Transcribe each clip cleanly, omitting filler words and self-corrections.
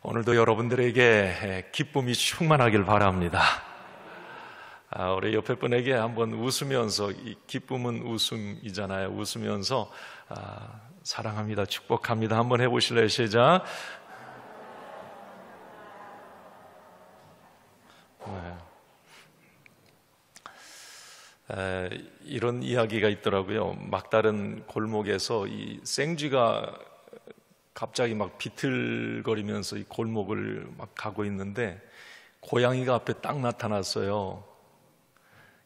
오늘도 여러분들에게 기쁨이 충만하길 바랍니다. 우리 옆에 분에게 한번 웃으면서, 이 기쁨은 웃음이잖아요. 웃으면서 사랑합니다, 축복합니다 한번 해보실래요? 시작. 이런 이야기가 있더라고요. 막다른 골목에서 이 생쥐가 갑자기 막 비틀거리면서 이 골목을 막 가고 있는데 고양이가 앞에 딱 나타났어요.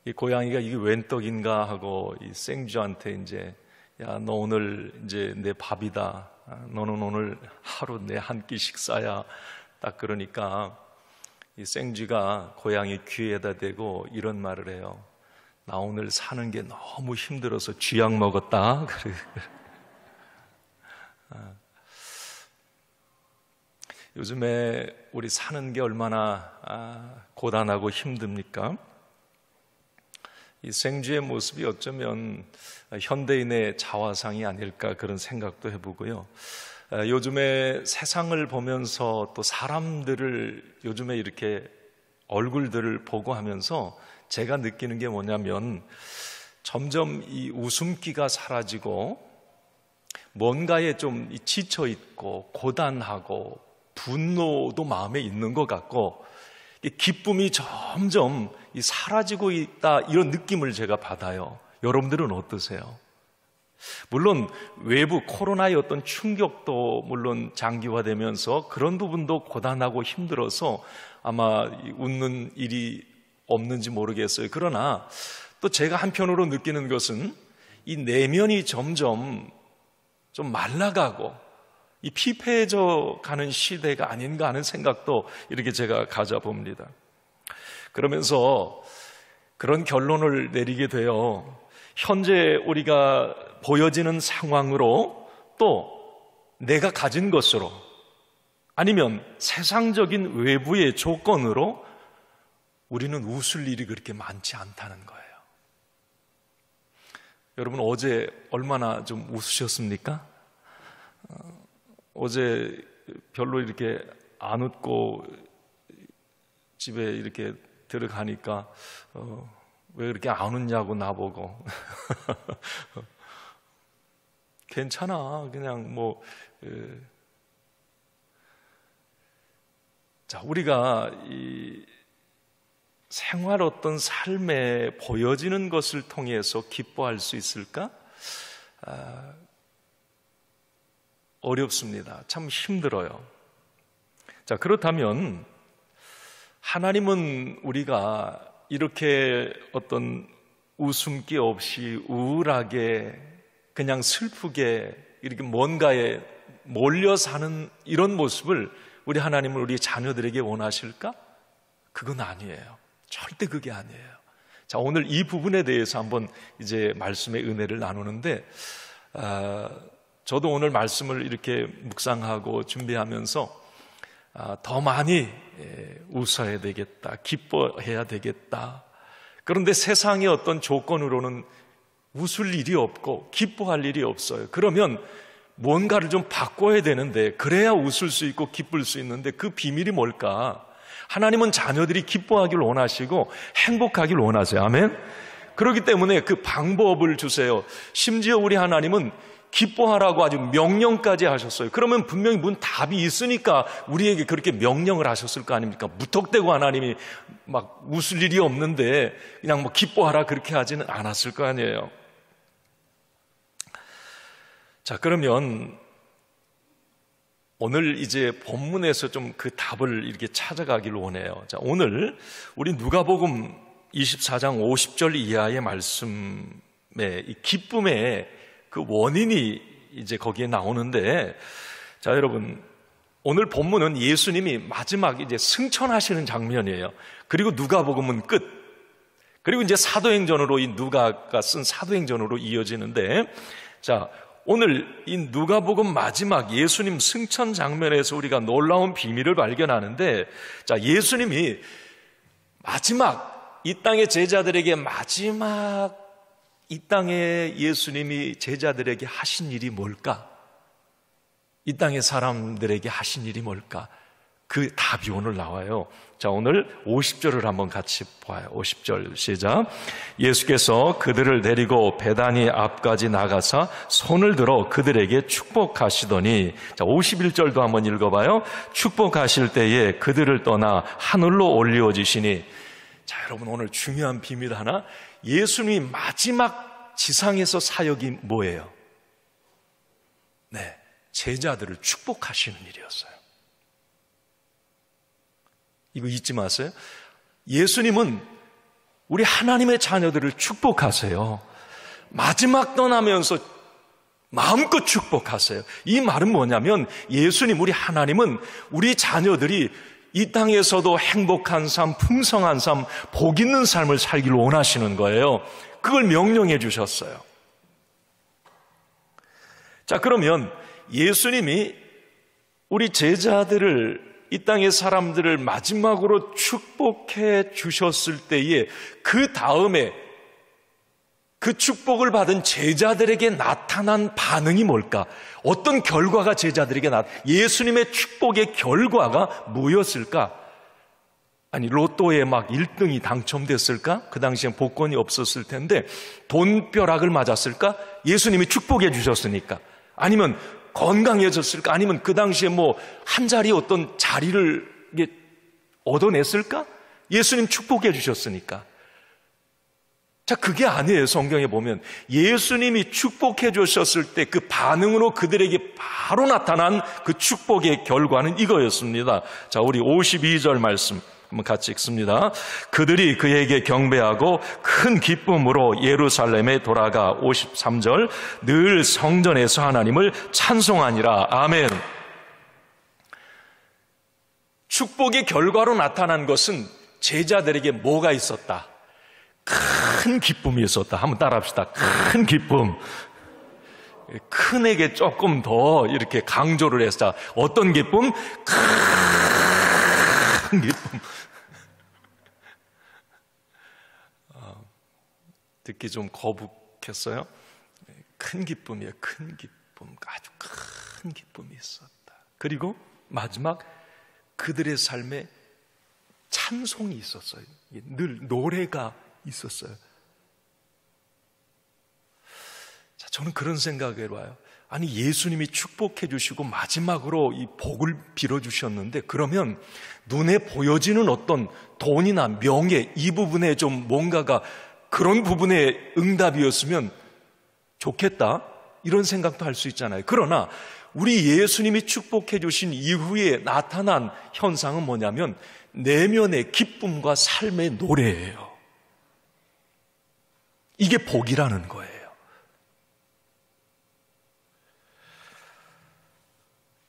이 고양이가 이게 웬 떡인가 하고 이 생쥐한테 이제, 야, 너 오늘 이제 내 밥이다. 너는 오늘 하루 내 한 끼 식사야. 딱 그러니까 이 생쥐가 고양이 귀에다 대고 이런 말을 해요. 나 오늘 사는 게 너무 힘들어서 쥐약 먹었다. 요즘에 우리 사는 게 얼마나 고단하고 힘듭니까? 이 생쥐의 모습이 어쩌면 현대인의 자화상이 아닐까 그런 생각도 해보고요. 요즘에 세상을 보면서 또 사람들을 요즘에 이렇게 얼굴들을 보고 하면서 제가 느끼는 게 뭐냐면 점점 이 웃음기가 사라지고 뭔가에 좀 지쳐있고 고단하고 분노도 마음에 있는 것 같고 기쁨이 점점 사라지고 있다, 이런 느낌을 제가 받아요. 여러분들은 어떠세요? 물론 외부 코로나의 어떤 충격도 물론 장기화되면서 그런 부분도 고단하고 힘들어서 아마 웃는 일이 없는지 모르겠어요. 그러나 또 제가 한편으로 느끼는 것은 이 내면이 점점 좀 말라가고 이 피폐해져 가는 시대가 아닌가 하는 생각도 이렇게 제가 가져봅니다. 그러면서 그런 결론을 내리게 돼요. 현재 우리가 보여지는 상황으로 또 내가 가진 것으로 아니면 세상적인 외부의 조건으로 우리는 웃을 일이 그렇게 많지 않다는 거예요. 여러분 어제 얼마나 좀 웃으셨습니까? 어제 별로 이렇게 안 웃고 집에 이렇게 들어가니까 왜 그렇게 안 웃냐고 나보고 괜찮아 그냥 뭐 자, 우리가 이 생활 어떤 삶에 보여지는 것을 통해서 기뻐할 수 있을까? 어렵습니다. 참 힘들어요. 자, 그렇다면 하나님은 우리가 이렇게 어떤 웃음기 없이 우울하게 그냥 슬프게 이렇게 뭔가에 몰려 사는 이런 모습을 우리 하나님은 우리 자녀들에게 원하실까? 그건 아니에요. 절대 그게 아니에요. 자, 오늘 이 부분에 대해서 한번 이제 말씀의 은혜를 나누는데 저도 오늘 말씀을 이렇게 묵상하고 준비하면서 더 많이 웃어야 되겠다, 기뻐해야 되겠다. 그런데 세상의 어떤 조건으로는 웃을 일이 없고 기뻐할 일이 없어요. 그러면 뭔가를 좀 바꿔야 되는데 그래야 웃을 수 있고 기쁠 수 있는데 그 비밀이 뭘까? 하나님은 자녀들이 기뻐하길 원하시고 행복하길 원하세요. 아멘? 그렇기 때문에 그 방법을 주세요. 심지어 우리 하나님은 기뻐하라고 아주 명령까지 하셨어요. 그러면 분명히 무슨 답이 있으니까 우리에게 그렇게 명령을 하셨을 거 아닙니까? 무턱대고 하나님이 막 웃을 일이 없는데 그냥 뭐 기뻐하라 그렇게 하지는 않았을 거 아니에요. 자, 그러면 오늘 이제 본문에서 좀 그 답을 이렇게 찾아가기를 원해요. 자, 오늘 우리 누가복음 24장 50절 이하의 말씀에 이 기쁨의 그 원인이 이제 거기에 나오는데, 자, 여러분, 오늘 본문은 예수님이 마지막 이제 승천하시는 장면이에요. 그리고 누가복음은 끝. 그리고 이제 사도행전으로 이 누가가 쓴 사도행전으로 이어지는데, 자, 오늘 이 누가복음 마지막 예수님 승천 장면에서 우리가 놀라운 비밀을 발견하는데, 자, 예수님이 마지막 이 땅의 제자들에게 마지막 이 땅에 예수님이 제자들에게 하신 일이 뭘까? 이 땅의 사람들에게 하신 일이 뭘까? 그 답이 오늘 나와요. 자, 오늘 50절을 한번 같이 봐요. 50절 시작. 예수께서 그들을 데리고 베다니 앞까지 나가사 손을 들어 그들에게 축복하시더니, 자, 51절도 한번 읽어봐요. 축복하실 때에 그들을 떠나 하늘로 올리어지시니. 자, 여러분, 오늘 중요한 비밀 하나. 예수님이 마지막 지상에서 사역이 뭐예요? 네, 제자들을 축복하시는 일이었어요. 이거 잊지 마세요. 예수님은 우리 하나님의 자녀들을 축복하세요. 마지막 떠나면서 마음껏 축복하세요. 이 말은 뭐냐면 예수님, 우리 하나님은 우리 자녀들이 이 땅에서도 행복한 삶, 풍성한 삶, 복 있는 삶을 살기를 원하시는 거예요. 그걸 명령해 주셨어요. 자, 그러면 예수님이 우리 제자들을, 이 땅의 사람들을 마지막으로 축복해 주셨을 때에 그 다음에 그 축복을 받은 제자들에게 나타난 반응이 뭘까? 어떤 결과가 제자들에게 예수님의 축복의 결과가 뭐였을까? 아니, 로또에 막 1등이 당첨됐을까? 그 당시엔 복권이 없었을 텐데 돈벼락을 맞았을까? 예수님이 축복해 주셨으니까. 아니면 건강해졌을까? 아니면 그 당시에 뭐 한 자리 어떤 자리를 얻어냈을까? 예수님 축복해 주셨으니까. 자, 그게 아니에요. 성경에 보면 예수님이 축복해 주셨을 때 그 반응으로 그들에게 바로 나타난 그 축복의 결과는 이거였습니다. 자, 우리 52절 말씀 한번 같이 읽습니다. 그들이 그에게 경배하고 큰 기쁨으로 예루살렘에 돌아가. 53절. 늘 성전에서 하나님을 찬송하니라. 아멘. 축복의 결과로 나타난 것은 제자들에게 뭐가 있었다? 큰 기쁨이 있었다. 한번 따라합시다. 큰 기쁨. 큰에게 조금 더 이렇게 강조를 했다. 어떤 기쁨? 큰 기쁨. 듣기 좀 거북했어요. 큰 기쁨이에요. 큰 기쁨. 아주 큰 기쁨이 있었다. 그리고 마지막 그들의 삶에 찬송이 있었어요. 늘 노래가 있었어요. 자, 저는 그런 생각을 해봐요. 아니, 예수님이 축복해 주시고 마지막으로 이 복을 빌어주셨는데, 그러면 눈에 보여지는 어떤 돈이나 명예, 이 부분에 좀 뭔가가 그런 부분의 응답이었으면 좋겠다, 이런 생각도 할 수 있잖아요. 그러나 우리 예수님이 축복해 주신 이후에 나타난 현상은 뭐냐면 내면의 기쁨과 삶의 노래예요. 이게 복이라는 거예요.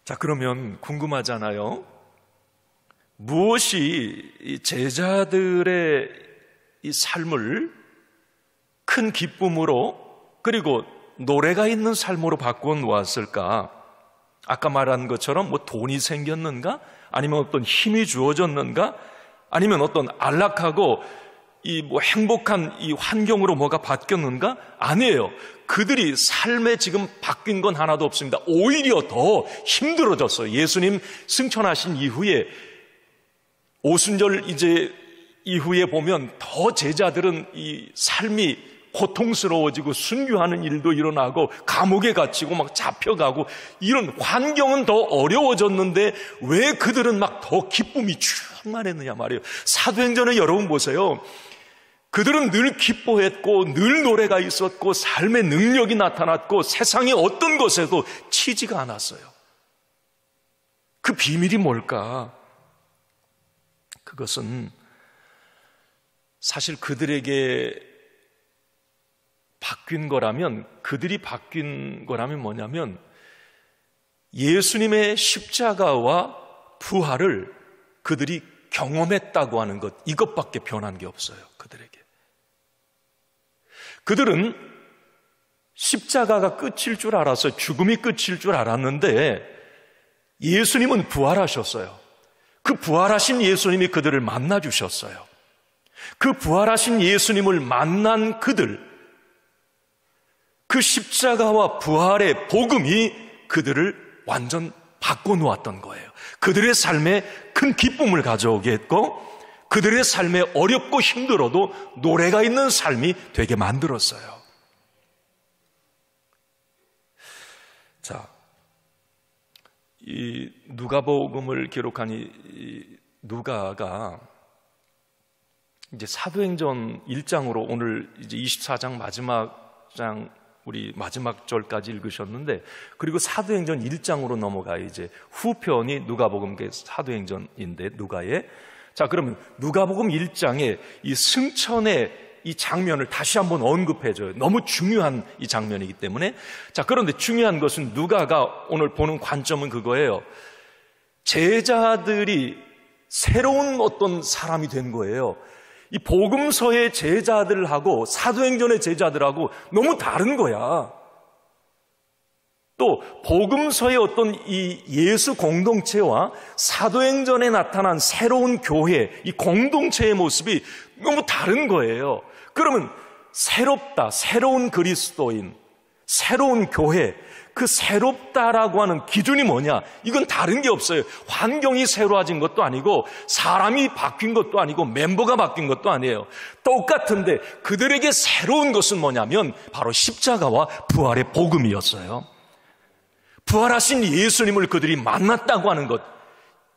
자, 그러면 궁금하잖아요. 무엇이 이 제자들의 이 삶을 큰 기쁨으로, 그리고 노래가 있는 삶으로 바꾸어 놓았을까? 아까 말한 것처럼 뭐 돈이 생겼는가? 아니면 어떤 힘이 주어졌는가? 아니면 어떤 안락하고 이 뭐 행복한 이 환경으로 뭐가 바뀌었는가? 아니에요. 그들이 삶에 지금 바뀐 건 하나도 없습니다. 오히려 더 힘들어졌어요. 예수님 승천하신 이후에 오순절 이제 이후에 보면 더 제자들은 이 삶이 고통스러워지고 순교하는 일도 일어나고 감옥에 갇히고 막 잡혀가고 이런 환경은 더 어려워졌는데 왜 그들은 막 더 기쁨이 충만했느냐 말이에요. 사도행전에 여러분 보세요. 그들은 늘 기뻐했고 늘 노래가 있었고 삶의 능력이 나타났고 세상의 어떤 것에도 치지가 않았어요. 그 비밀이 뭘까? 그것은 사실 그들에게 바뀐 거라면, 그들이 바뀐 거라면 뭐냐면 예수님의 십자가와 부활을 그들이 경험했다고 하는 것, 이것밖에 변한 게 없어요. 그들에게. 그들은 십자가가 끝일 줄 알았어요. 죽음이 끝일 줄 알았는데 예수님은 부활하셨어요. 그 부활하신 예수님이 그들을 만나 주셨어요. 그 부활하신 예수님을 만난 그들, 그 십자가와 부활의 복음이 그들을 완전 바꿔놓았던 거예요. 그들의 삶에 큰 기쁨을 가져오게 했고 그들의 삶에 어렵고 힘들어도 노래가 있는 삶이 되게 만들었어요. 자, 이 누가복음을 기록한 이 누가가 이제 사도행전 1장으로 오늘 이제 24장 마지막 장 우리 마지막 절까지 읽으셨는데, 그리고 사도행전 1장으로 넘어가 이제 후편이 누가복음 사도행전인데 누가의, 자 그러면 누가복음 1장에 이 승천의 이 장면을 다시 한번 언급해줘요. 너무 중요한 이 장면이기 때문에. 자 그런데 중요한 것은 누가가 오늘 보는 관점은 그거예요. 제자들이 새로운 어떤 사람이 된 거예요. 이 복음서의 제자들하고 사도행전의 제자들하고 너무 다른 거야. 또 복음서의 어떤 이 예수 공동체와 사도행전에 나타난 새로운 교회, 이 공동체의 모습이 너무 다른 거예요. 그러면 새롭다, 새로운 그리스도인, 새로운 교회, 그 새롭다라고 하는 기준이 뭐냐? 이건 다른 게 없어요. 환경이 새로워진 것도 아니고 사람이 바뀐 것도 아니고 멤버가 바뀐 것도 아니에요. 똑같은데 그들에게 새로운 것은 뭐냐면 바로 십자가와 부활의 복음이었어요. 부활하신 예수님을 그들이 만났다고 하는 것,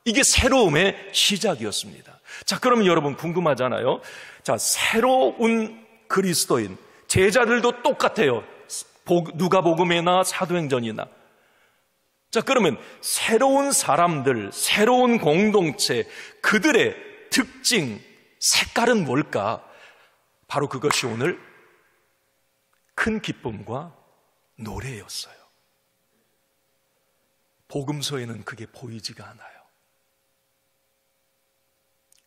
이게 새로움의 시작이었습니다. 자, 그러면 여러분 궁금하잖아요. 자, 새로운 그리스도인, 제자들도 똑같아요. 누가복음이나 사도행전이나. 자, 그러면 새로운 사람들, 새로운 공동체, 그들의 특징, 색깔은 뭘까? 바로 그것이 오늘 큰 기쁨과 노래였어요. 복음서에는 그게 보이지가 않아요.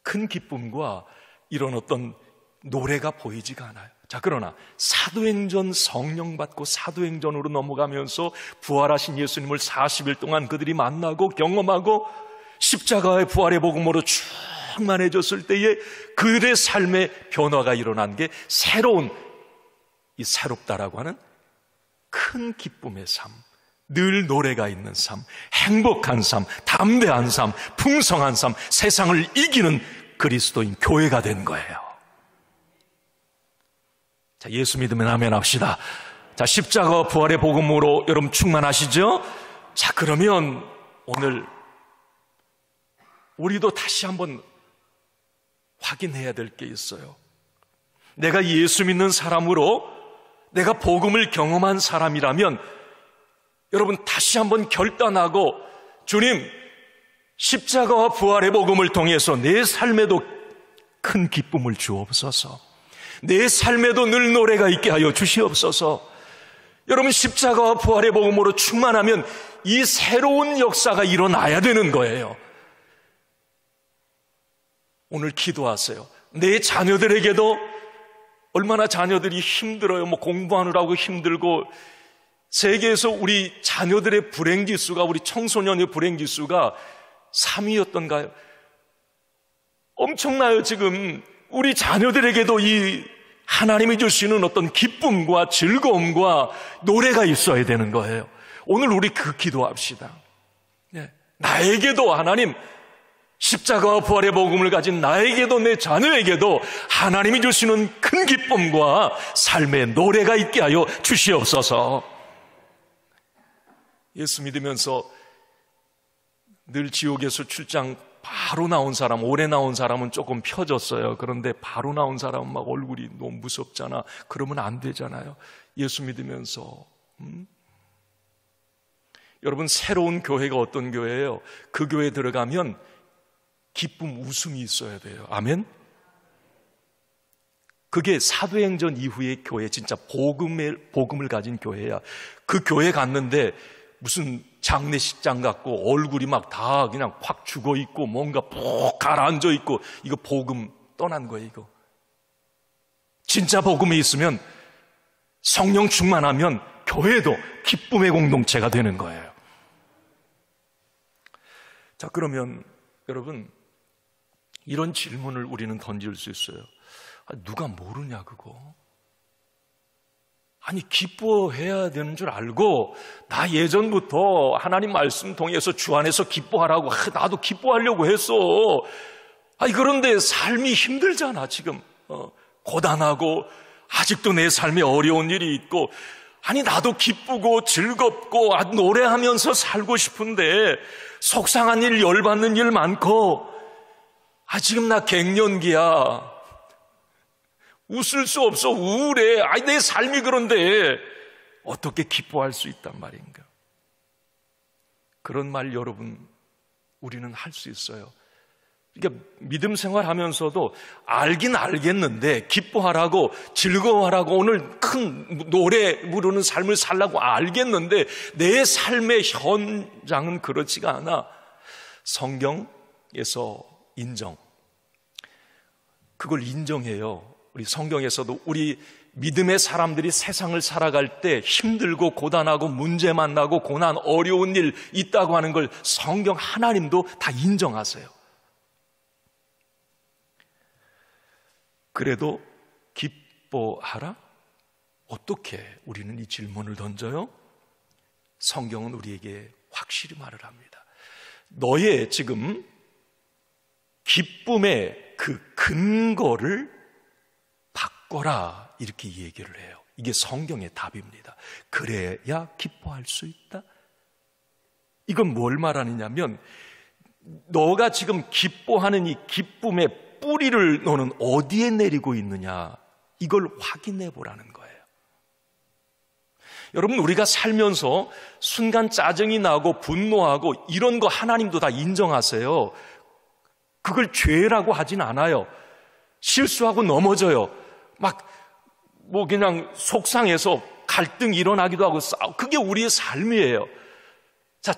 큰 기쁨과 이런 어떤 노래가 보이지가 않아요. 자, 그러나 사도행전 성령 받고 사도행전으로 넘어가면서 부활하신 예수님을 40일 동안 그들이 만나고 경험하고 십자가의 부활의 복음으로 충만해졌을 때에 그들의 삶에 변화가 일어난 게 새로운, 이 새롭다라고 하는 큰 기쁨의 삶, 늘 노래가 있는 삶, 행복한 삶, 담대한 삶, 풍성한 삶, 세상을 이기는 그리스도인 교회가 된 거예요. 자, 예수 믿으면 아멘 합시다. 자, 십자가와 부활의 복음으로 여러분 충만하시죠? 자, 그러면 오늘 우리도 다시 한번 확인해야 될 게 있어요. 내가 예수 믿는 사람으로 내가 복음을 경험한 사람이라면 여러분 다시 한번 결단하고, 주님, 십자가와 부활의 복음을 통해서 내 삶에도 큰 기쁨을 주옵소서. 내 삶에도 늘 노래가 있게 하여 주시옵소서. 여러분, 십자가와 부활의 복음으로 충만하면 이 새로운 역사가 일어나야 되는 거예요. 오늘 기도하세요. 내 자녀들에게도, 얼마나 자녀들이 힘들어요. 공부하느라고 힘들고, 세계에서 우리 자녀들의 불행지수가, 우리 청소년의 불행지수가 3위였던가요? 엄청나요. 지금 우리 자녀들에게도 이 하나님이 주시는 어떤 기쁨과 즐거움과 노래가 있어야 되는 거예요. 오늘 우리 그 기도합시다. 네. 나에게도 하나님, 십자가와 부활의 복음을 가진 나에게도, 내 자녀에게도 하나님이 주시는 큰 기쁨과 삶의 노래가 있게 하여 주시옵소서. 예수 믿으면서 늘 지옥에서 출장 바로 나온 사람, 오래 나온 사람은 조금 펴졌어요. 그런데 바로 나온 사람은 막 얼굴이 너무 무섭잖아. 그러면 안 되잖아요. 예수 믿으면서 여러분, 새로운 교회가 어떤 교회예요? 그 교회에 들어가면 기쁨, 웃음이 있어야 돼요. 아멘? 그게 사도행전 이후의 교회, 진짜 복음을 가진 교회야. 그 교회 갔는데 무슨 장례식장 같고 얼굴이 막 다 그냥 확 죽어 있고 뭔가 푹 가라앉아 있고, 이거 복음 떠난 거예요. 이거 진짜 복음이 있으면, 성령 충만하면 교회도 기쁨의 공동체가 되는 거예요. 자, 그러면 여러분, 이런 질문을 우리는 던질 수 있어요. 누가 모르냐 그거? 아니, 기뻐해야 되는 줄 알고 나 예전부터 하나님 말씀 통해서 주 안에서 기뻐하라고 나도 기뻐하려고 했어. 아니, 그런데 삶이 힘들잖아. 지금 고단하고 아직도 내 삶에 어려운 일이 있고, 아니 나도 기쁘고 즐겁고 노래하면서 살고 싶은데 속상한 일, 열받는 일 많고, 지금 나 갱년기야. 웃을 수 없어. 우울해. 내 삶이 그런데 어떻게 기뻐할 수 있단 말인가? 그런 말 여러분, 우리는 할 수 있어요. 그러니까 믿음 생활하면서도 알긴 알겠는데, 기뻐하라고 즐거워하라고 오늘 큰 노래 부르는 삶을 살라고 알겠는데 내 삶의 현장은 그렇지가 않아. 성경에서 그걸 인정해요. 우리 성경에서도 우리 믿음의 사람들이 세상을 살아갈 때 힘들고 고단하고 문제 만나고 고난 어려운 일 있다고 하는 걸 성경 하나님도 다 인정하세요. 그래도 기뻐하라? 어떻게 우리는 이 질문을 던져요? 성경은 우리에게 확실히 말을 합니다. 너의 지금 기쁨의 그 근거를 바꿔라, 이렇게 얘기를 해요. 이게 성경의 답입니다. 그래야 기뻐할 수 있다? 이건 뭘 말하느냐면, 너가 지금 기뻐하는 이 기쁨의 뿌리를 너는 어디에 내리고 있느냐, 이걸 확인해 보라는 거예요. 여러분, 우리가 살면서 순간 짜증이 나고 분노하고 이런 거 하나님도 다 인정하세요. 그걸 죄라고 하진 않아요. 실수하고 넘어져요. 그냥 속상해서 갈등이 일어나기도 하고 그게 우리의 삶이에요. 자,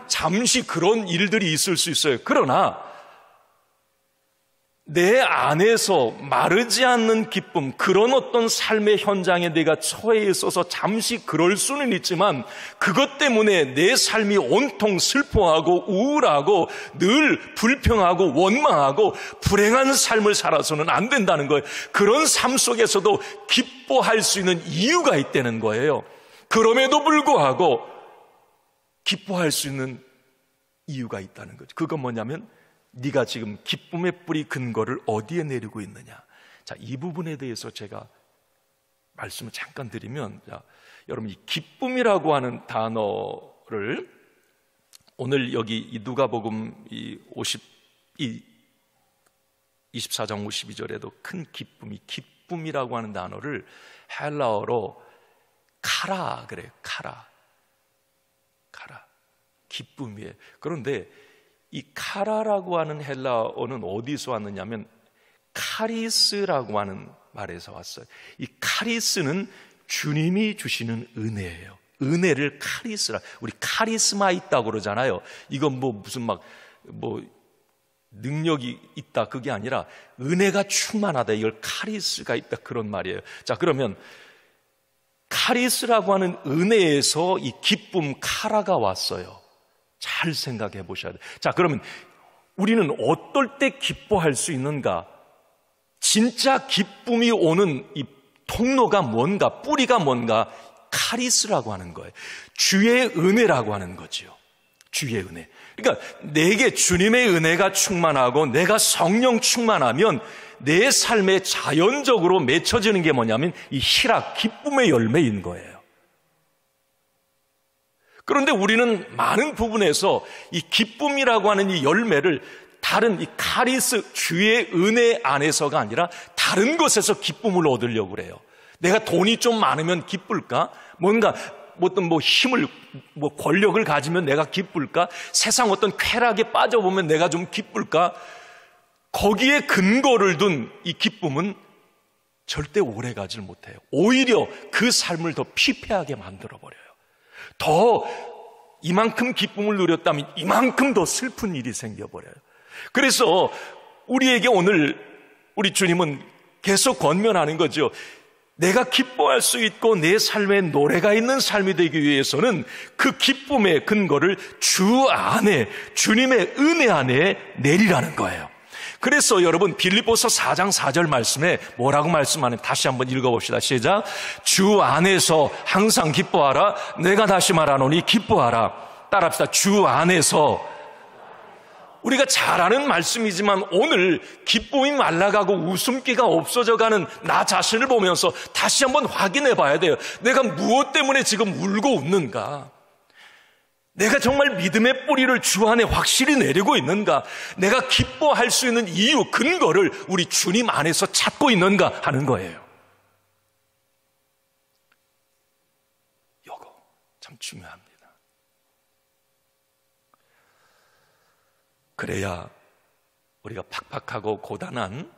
잠시 그런 일들이 있을 수 있어요. 그러나 내 안에서 마르지 않는 기쁨, 그런 어떤 삶의 현장에 내가 처해 있어서 잠시 그럴 수는 있지만, 그것 때문에 내 삶이 온통 슬퍼하고 우울하고 늘 불평하고 원망하고 불행한 삶을 살아서는 안 된다는 거예요. 그런 삶 속에서도 기뻐할 수 있는 이유가 있다는 거예요. 그럼에도 불구하고 기뻐할 수 있는 이유가 있다는 거죠. 그건 뭐냐면, 네가 지금 기쁨의 뿌리 근거를 어디에 내리고 있느냐. 자, 이 부분에 대해서 제가 말씀을 잠깐 드리면, 여러분, 이 기쁨이라고 하는 단어를 오늘 여기 이 누가복음 24장 52절에도 큰 기쁨이라고 하는 단어를 헬라어로 카라 그래요. 카라. 기쁨이에요. 그런데 이 카라라고 하는 헬라어는 어디서 왔느냐면 카리스라고 하는 말에서 왔어요. 이 카리스는 주님이 주시는 은혜예요. 은혜를 카리스라, 우리 카리스마 있다고 그러잖아요. 이건 무슨 능력이 있다, 그게 아니라 은혜가 충만하다, 이걸 카리스가 있다, 그런 말이에요. 자, 그러면 카리스라고 하는 은혜에서 이 기쁨 카라가 왔어요. 잘 생각해 보셔야 돼요. 자, 그러면 우리는 어떨 때 기뻐할 수 있는가? 진짜 기쁨이 오는 이 통로가 뭔가, 뿌리가 뭔가? 카리스라고 하는 거예요. 주의 은혜라고 하는 거죠. 주의 은혜. 그러니까 내게 주님의 은혜가 충만하고 내가 성령 충만하면 내 삶에 자연적으로 맺혀지는 게 뭐냐면 이 희락, 기쁨의 열매인 거예요. 그런데 우리는 많은 부분에서 이 기쁨이라고 하는 이 열매를 다른 이 카리스, 주의 은혜 안에서가 아니라 다른 것에서 기쁨을 얻으려고 그래요. 내가 돈이 좀 많으면 기쁠까? 뭔가 어떤 힘을, 권력을 가지면 내가 기쁠까? 세상 어떤 쾌락에 빠져보면 내가 좀 기쁠까? 거기에 근거를 둔 이 기쁨은 절대 오래 가질 못해요. 오히려 그 삶을 더 피폐하게 만들어버려요. 더 이만큼 기쁨을 누렸다면 이만큼 더 슬픈 일이 생겨버려요. 그래서 우리에게 오늘 우리 주님은 계속 권면하는 거죠. 내가 기뻐할 수 있고 내 삶에 노래가 있는 삶이 되기 위해서는 그 기쁨의 근거를 주 안에, 주님의 은혜 안에 내리라는 거예요. 그래서 여러분 빌립보서 4장 4절 말씀에 뭐라고 말씀하는, 다시 한번 읽어봅시다. 시작. 주 안에서 항상 기뻐하라. 내가 다시 말하노니 기뻐하라. 따라합시다. 주 안에서. 우리가 잘 아는 말씀이지만 오늘 기쁨이 말라가고 웃음기가 없어져가는 나 자신을 보면서 다시 한번 확인해 봐야 돼요. 내가 무엇 때문에 지금 울고 웃는가? 내가 정말 믿음의 뿌리를 주 안에 확실히 내리고 있는가? 내가 기뻐할 수 있는 이유, 근거를 우리 주님 안에서 찾고 있는가 하는 거예요. 이거 참 중요합니다. 그래야 우리가 팍팍하고 고단한,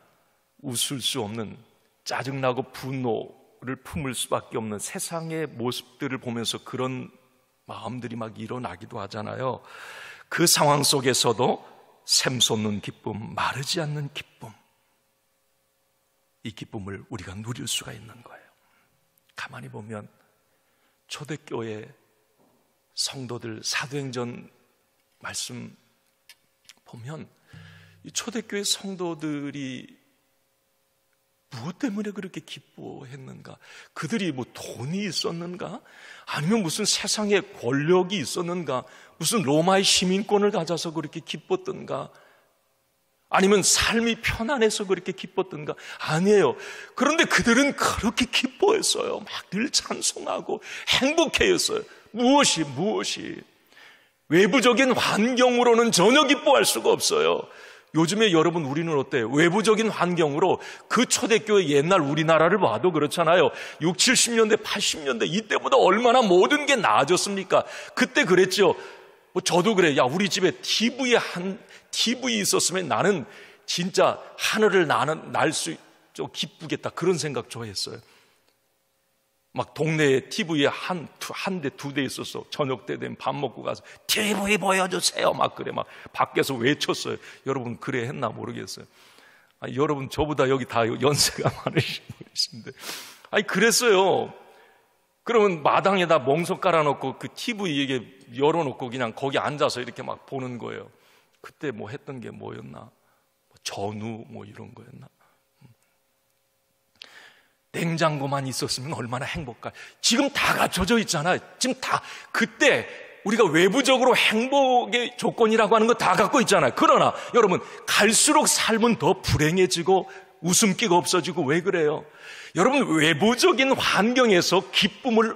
웃을 수 없는, 짜증나고 분노를 품을 수밖에 없는 세상의 모습들을 보면서 그런 마음들이 막 일어나기도 하잖아요. 그 상황 속에서도 샘솟는 기쁨, 마르지 않는 기쁨, 이 기쁨을 우리가 누릴 수가 있는 거예요. 가만히 보면 초대교회 성도들 사도행전 말씀 보면 이 초대교회 성도들이 무엇 때문에 그렇게 기뻐했는가? 그들이 뭐 돈이 있었는가? 아니면 무슨 세상에 권력이 있었는가? 무슨 로마의 시민권을 가져서 그렇게 기뻤던가? 아니면 삶이 편안해서 그렇게 기뻤던가? 아니에요. 그런데 그들은 그렇게 기뻐했어요. 막 늘 찬송하고 행복해했어요. 무엇이? 외부적인 환경으로는 전혀 기뻐할 수가 없어요. 요즘에 여러분 우리는 어때요? 외부적인 환경으로 그 초대교회 옛날 우리나라를 봐도 그렇잖아요. 60, 70년대, 80년대 이때보다 얼마나 모든 게 나아졌습니까? 그때 그랬죠. 뭐 저도 그래. 야, 우리 집에 TV 있었으면 나는 진짜 하늘을 날 수 좀 기쁘겠다. 그런 생각 좋아했어요. 막 동네에 TV에 한 대, 두 대 있었어. 저녁 때 되면 밥 먹고 가서 TV 보여주세요. 막 그래. 막 밖에서 외쳤어요. 여러분 그래 했나 모르겠어요. 아니, 여러분 저보다 여기 다 연세가 많으신 분이신데. 아니, 그랬어요. 그러면 마당에다 멍석 깔아놓고 그 TV 이게 열어놓고 그냥 거기 앉아서 이렇게 막 보는 거예요. 그때 뭐 했던 게 뭐였나? 전우 뭐 이런 거였나? 냉장고만 있었으면 얼마나 행복할까. 지금 다 갖춰져 있잖아요. 지금 다 그때 우리가 외부적으로 행복의 조건이라고 하는 거 다 갖고 있잖아요. 그러나 여러분 갈수록 삶은 더 불행해지고 웃음기가 없어지고 왜 그래요? 여러분 외부적인 환경에서 기쁨을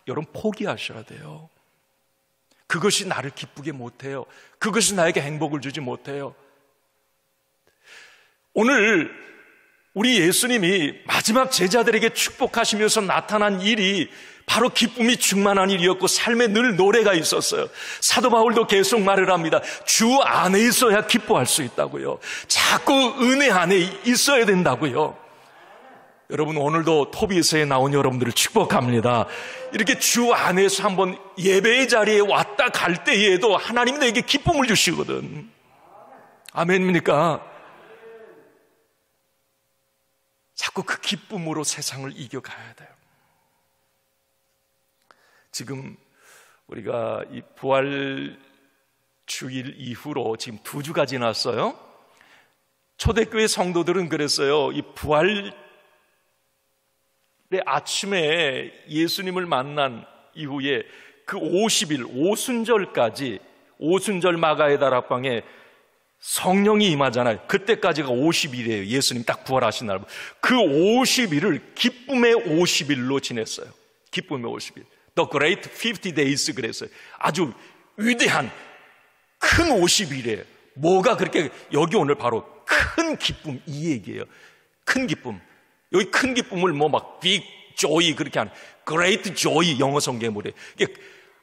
여러분 포기하셔야 돼요. 그것이 나를 기쁘게 못해요. 그것이 나에게 행복을 주지 못해요. 오늘 우리 예수님이 마지막 제자들에게 축복하시면서 나타난 일이 바로 기쁨이 충만한 일이었고 삶에 늘 노래가 있었어요. 사도 바울도 계속 말을 합니다. 주 안에 있어야 기뻐할 수 있다고요. 자꾸 은혜 안에 있어야 된다고요. 여러분 오늘도 토비에서에 나온 여러분들을 축복합니다. 이렇게 주 안에서 한번 예배의 자리에 왔다 갈 때에도 하나님이 내게 기쁨을 주시거든. 아멘입니까? 자꾸 그 기쁨으로 세상을 이겨가야 돼요. 지금 우리가 이 부활 주일 이후로 지금 2주가 지났어요. 초대교회 성도들은 그랬어요. 이 부활의 아침에 예수님을 만난 이후에 그 50일 오순절까지, 오순절 마가의 다락방에 성령이 임하잖아요. 그때까지가 50일이에요. 예수님 딱 부활하신 날. 그 50일을 기쁨의 50일로 지냈어요. 기쁨의 50일. The Great 50 Days 그랬어요. 아주 위대한 큰 50일이에요. 뭐가 그렇게, 여기 오늘 바로 큰 기쁨 이 얘기예요. 큰 기쁨. 여기 큰 기쁨을 뭐 막 Big Joy 그렇게 하는 Great Joy 영어 성경물에 이게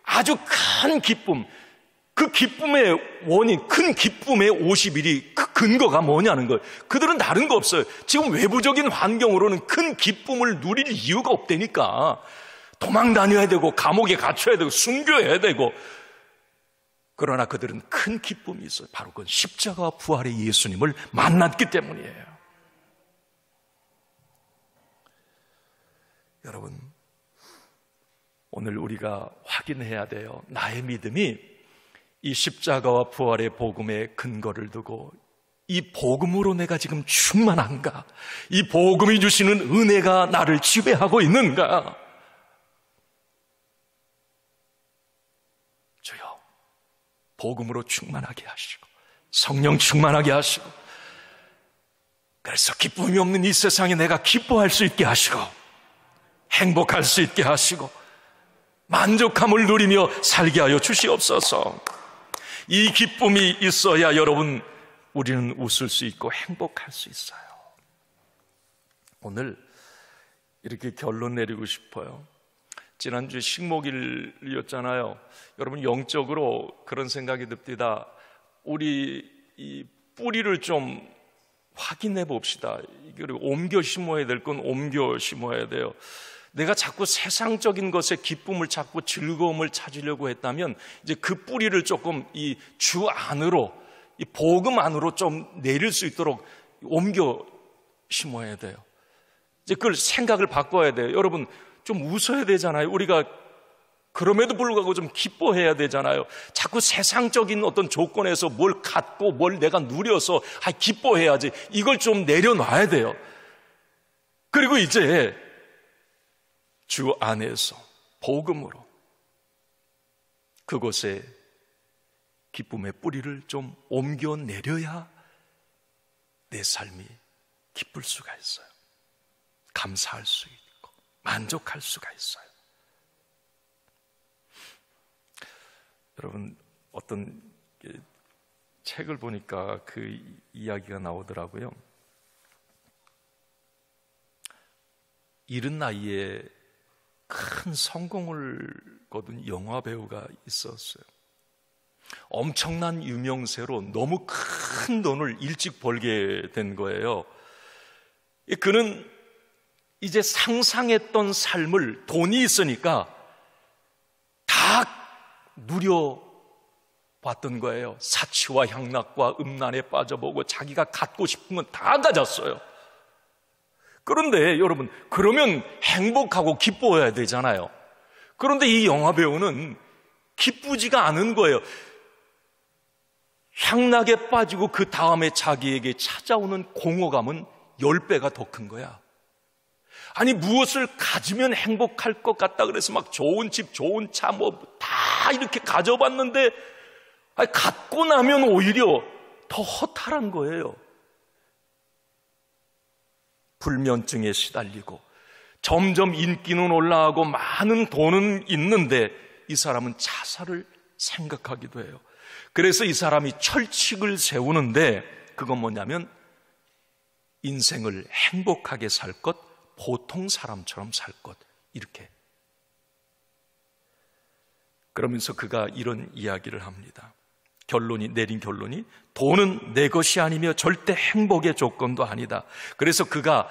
아주 큰 기쁨. 그 기쁨의 원인, 큰 기쁨의 50일이 그 근거가 뭐냐는 거예요. 그들은 다른 거 없어요. 지금 외부적인 환경으로는 큰 기쁨을 누릴 이유가 없다니까. 도망 다녀야 되고 감옥에 갇혀야 되고 순교해야 되고. 그러나 그들은 큰 기쁨이 있어요. 바로 그건 십자가와 부활의 예수님을 만났기 때문이에요. 여러분, 오늘 우리가 확인해야 돼요. 나의 믿음이 이 십자가와 부활의 복음에 근거를 두고 이 복음으로 내가 지금 충만한가? 이 복음이 주시는 은혜가 나를 지배하고 있는가? 주여, 복음으로 충만하게 하시고 성령 충만하게 하시고, 그래서 기쁨이 없는 이 세상에 내가 기뻐할 수 있게 하시고 행복할 수 있게 하시고 만족함을 누리며 살게 하여 주시옵소서. 이 기쁨이 있어야 여러분, 우리는 웃을 수 있고 행복할 수 있어요. 오늘 이렇게 결론 내리고 싶어요. 지난주에 식목일이었잖아요. 여러분, 영적으로 그런 생각이 듭니다. 우리 이 뿌리를 좀 확인해 봅시다. 그리고 옮겨 심어야 될 건 옮겨 심어야 돼요. 내가 자꾸 세상적인 것에 기쁨을 찾고 즐거움을 찾으려고 했다면 이제 그 뿌리를 조금 이 주 안으로, 이 복음 안으로 좀 내릴 수 있도록 옮겨 심어야 돼요. 이제 그걸 생각을 바꿔야 돼요. 여러분, 좀 웃어야 되잖아요. 우리가 그럼에도 불구하고 좀 기뻐해야 되잖아요. 자꾸 세상적인 어떤 조건에서 뭘 갖고 뭘 내가 누려서 기뻐해야지, 이걸 좀 내려놔야 돼요. 그리고 이제 주 안에서 복음으로 그곳에 기쁨의 뿌리를 좀 옮겨 내려야 내 삶이 기쁠 수가 있어요. 감사할 수 있고 만족할 수가 있어요. 여러분, 어떤 책을 보니까 그 이야기가 나오더라고요. 이른 나이에 큰 성공을 거둔 영화 배우가 있었어요. 엄청난 유명세로 너무 큰 돈을 일찍 벌게 된 거예요. 그는 이제 상상했던 삶을 돈이 있으니까 다 누려봤던 거예요. 사치와 향락과 음란에 빠져보고 자기가 갖고 싶은 건 다 가졌어요. 그런데 여러분, 그러면 행복하고 기뻐해야 되잖아요. 그런데 이 영화배우는 기쁘지가 않은 거예요. 향락에 빠지고 그 다음에 자기에게 찾아오는 공허감은 10배가 더 큰 거야. 아니, 무엇을 가지면 행복할 것 같다 그래서 막 좋은 집, 좋은 차 뭐 다 이렇게 가져봤는데, 갖고 나면 오히려 더 허탈한 거예요. 불면증에 시달리고 점점 인기는 올라가고 많은 돈은 있는데 이 사람은 자살을 생각하기도 해요. 그래서 이 사람이 철칙을 세우는데 그건 뭐냐면 인생을 행복하게 살 것, 보통 사람처럼 살 것, 이렇게. 그러면서 그가 이런 이야기를 합니다. 내린 결론이 돈은 내 것이 아니며 절대 행복의 조건도 아니다. 그래서 그가,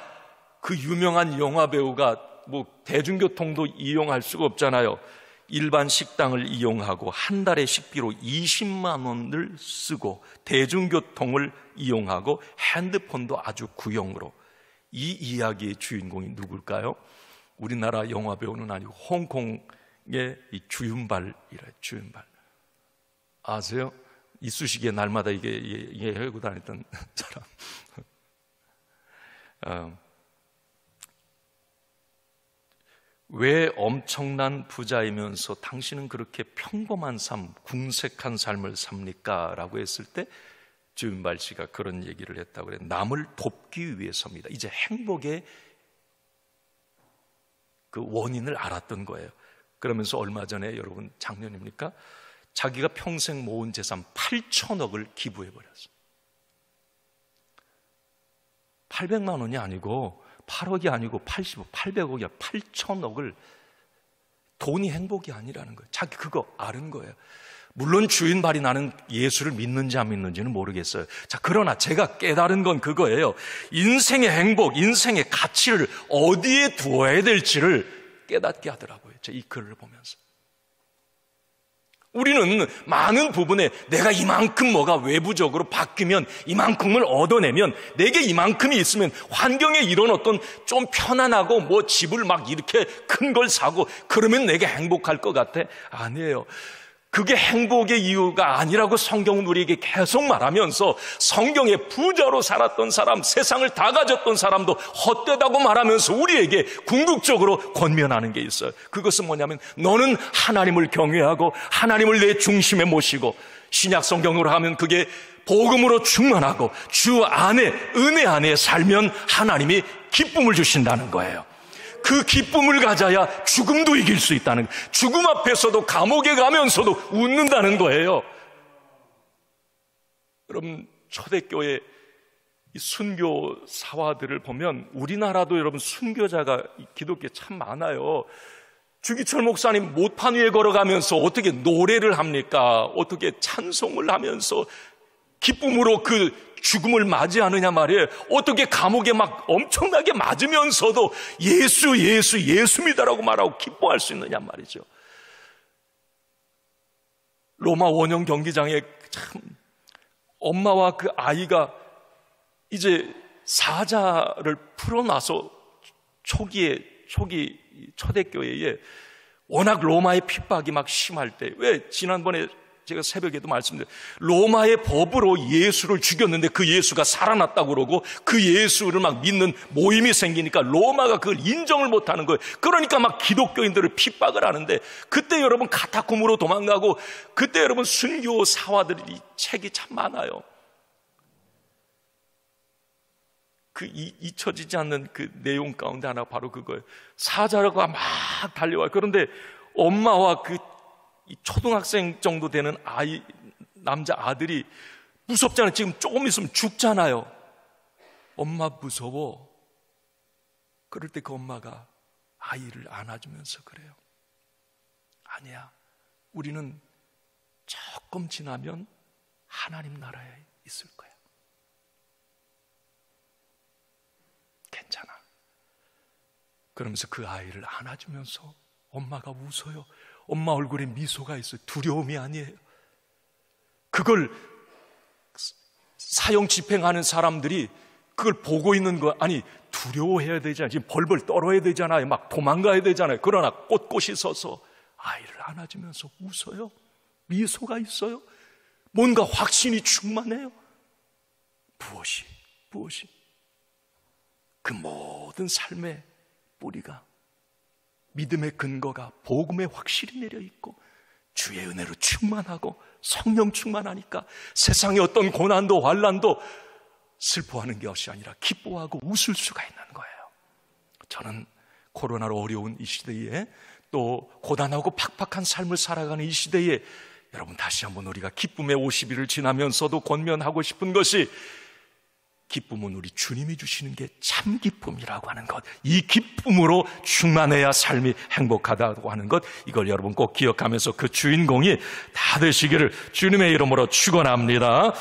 그 유명한 영화 배우가 뭐 대중교통도 이용할 수가 없잖아요. 일반 식당을 이용하고 한 달에 식비로 20만 원을 쓰고 대중교통을 이용하고 핸드폰도 아주 구형으로. 이 이야기의 주인공이 누굴까요? 우리나라 영화 배우는 아니고 홍콩의 이 주윤발이래. 주윤발 아세요? 이쑤시개 날마다 이게 하고 다녔던 사람. 왜 엄청난 부자이면서 당신은 그렇게 평범한 삶, 궁색한 삶을 삽니까? 라고 했을 때 주윤발 씨가 그런 얘기를 했다고 그래요. 남을 돕기 위해서입니다. 이제 행복의 그 원인을 알았던 거예요. 그러면서 얼마 전에, 여러분 작년입니까? 자기가 평생 모은 재산 8천억을 기부해버렸어요. 800만 원이 아니고 8억이 아니고 800억이야. 8천억을. 돈이 행복이 아니라는 거예요. 자기 그거 아는 거예요. 물론 주인발이 나는 예수를 믿는지 안 믿는지는 모르겠어요. 자, 그러나 제가 깨달은 건 그거예요. 인생의 행복, 인생의 가치를 어디에 두어야 될지를 깨닫게 하더라고요. 이 글을 보면서. 우리는 많은 부분에 내가 이만큼 뭐가 외부적으로 바뀌면, 이만큼을 얻어내면, 내게 이만큼이 있으면 환경에 이런 어떤 좀 편안하고 뭐 집을 막 이렇게 큰 걸 사고 그러면 내게 행복할 것 같아. 아니에요. 그게 행복의 이유가 아니라고 성경은 우리에게 계속 말하면서 성경의 부자로 살았던 사람, 세상을 다 가졌던 사람도 헛되다고 말하면서 우리에게 궁극적으로 권면하는 게 있어요. 그것은 뭐냐면 너는 하나님을 경외하고 하나님을 내 중심에 모시고, 신약 성경으로 하면 그게 복음으로 충만하고 주 안에, 은혜 안에 살면 하나님이 기쁨을 주신다는 거예요. 그 기쁨을 가져야 죽음도 이길 수 있다는 거예요. 죽음 앞에서도 감옥에 가면서도 웃는다는 거예요. 여러분, 초대교회 이 순교 사화들을 보면 우리나라도 여러분 순교자가 기독교에 참 많아요. 주기철 목사님 못판 위에 걸어가면서 어떻게 노래를 합니까? 어떻게 찬송을 하면서 기쁨으로 그 죽음을 맞이하느냐 말이에요. 어떻게 감옥에 막 엄청나게 맞으면서도 예수, 예수, 예수입니다라고 말하고 기뻐할 수 있느냐 말이죠. 로마 원형 경기장에 참 엄마와 그 아이가 이제 사자를 풀어놔서 초기 초대교회에 워낙 로마의 핍박이 막 심할 때, 왜 지난번에 제가 새벽에도 말씀드렸어요. 로마의 법으로 예수를 죽였는데 그 예수가 살아났다고 그러고 그 예수를 막 믿는 모임이 생기니까 로마가 그걸 인정을 못하는 거예요. 그러니까 막 기독교인들을 핍박을 하는데, 그때 여러분 카타콤으로 도망가고, 그때 여러분 순교 사화들이 책이 참 많아요. 그 잊혀지지 않는 그 내용 가운데 하나 바로 그거예요. 사자가 막 달려와요. 그런데 엄마와 그 초등학생 정도 되는 아이, 남자 아들이 무섭잖아요. 지금 조금 있으면 죽잖아요. 엄마 무서워. 그럴 때 그 엄마가 아이를 안아주면서 그래요. 아니야, 우리는 조금 지나면 하나님 나라에 있을 거야. 괜찮아. 그러면서 그 아이를 안아주면서 엄마가 웃어요. 엄마 얼굴에 미소가 있어요. 두려움이 아니에요. 그걸 사형 집행하는 사람들이 그걸 보고 있는 거, 아니 두려워해야 되잖아요. 지금 벌벌 떨어야 되잖아요. 막 도망가야 되잖아요. 그러나 꼿꼿이 서서 아이를 안아주면서 웃어요. 미소가 있어요. 뭔가 확신이 충만해요. 무엇이 그 모든 삶의 뿌리가, 믿음의 근거가 복음에 확실히 내려있고 주의 은혜로 충만하고 성령 충만하니까 세상의 어떤 고난도 환난도 슬퍼하는 것이 아니라 기뻐하고 웃을 수가 있는 거예요. 저는 코로나로 어려운 이 시대에, 또 고단하고 팍팍한 삶을 살아가는 이 시대에 여러분 다시 한번 우리가 기쁨의 50일을 지나면서도 권면하고 싶은 것이, 기쁨은 우리 주님이 주시는 게 참 기쁨이라고 하는 것, 이 기쁨으로 충만해야 삶이 행복하다고 하는 것, 이걸 여러분 꼭 기억하면서 그 주인공이 다 되시기를 주님의 이름으로 축원합니다.